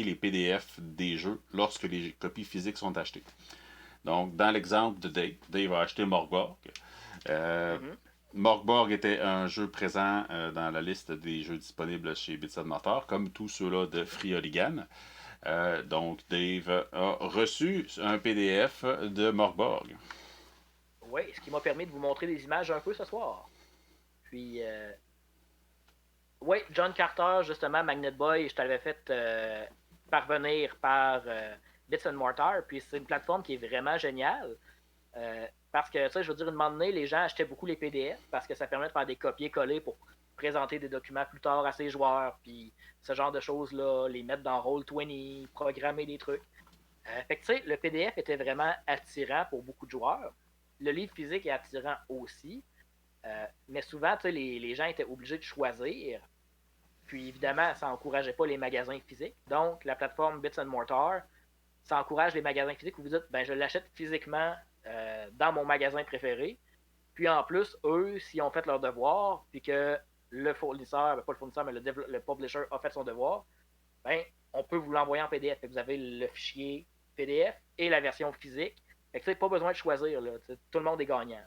les PDF des jeux lorsque les copies physiques sont achetées. Donc, dans l'exemple de Dave, Dave a acheté Morgborg. Euh, Mhm. Morgborg était un jeu présent dans la liste des jeux disponibles chez Bitsson Motor, comme tous ceux-là de Free Oligan. Donc, Dave a reçu un PDF de Morgborg. Oui, ce qui m'a permis de vous montrer des images un peu ce soir. Puis, oui, John Carter, justement, Magnet Boy, je t'avais fait parvenir par Bits and Mortar. Puis, c'est une plateforme qui est vraiment géniale. Parce que, tu sais, je veux dire, une moment donné, les gens achetaient beaucoup les PDF parce que ça permet de faire des copier-coller pour présenter des documents plus tard à ses joueurs, puis ce genre de choses-là, les mettre dans Roll20, programmer des trucs. Fait que, tu sais, le PDF était vraiment attirant pour beaucoup de joueurs. Le livre physique est attirant aussi, mais souvent, tu sais, les gens étaient obligés de choisir. Puis évidemment, ça n'encourageait pas les magasins physiques. Donc, la plateforme Bits and Mortar, ça encourage les magasins physiques où vous dites, ben, je l'achète physiquement dans mon magasin préféré. Puis en plus, eux, s'ils ont fait leur devoir, puis que le fournisseur, ben, pas le fournisseur, mais le publisher a fait son devoir, ben, on peut vous l'envoyer en PDF. Fait que vous avez le fichier PDF et la version physique. Fait que, pas besoin de choisir. Là. Tout le monde est gagnant.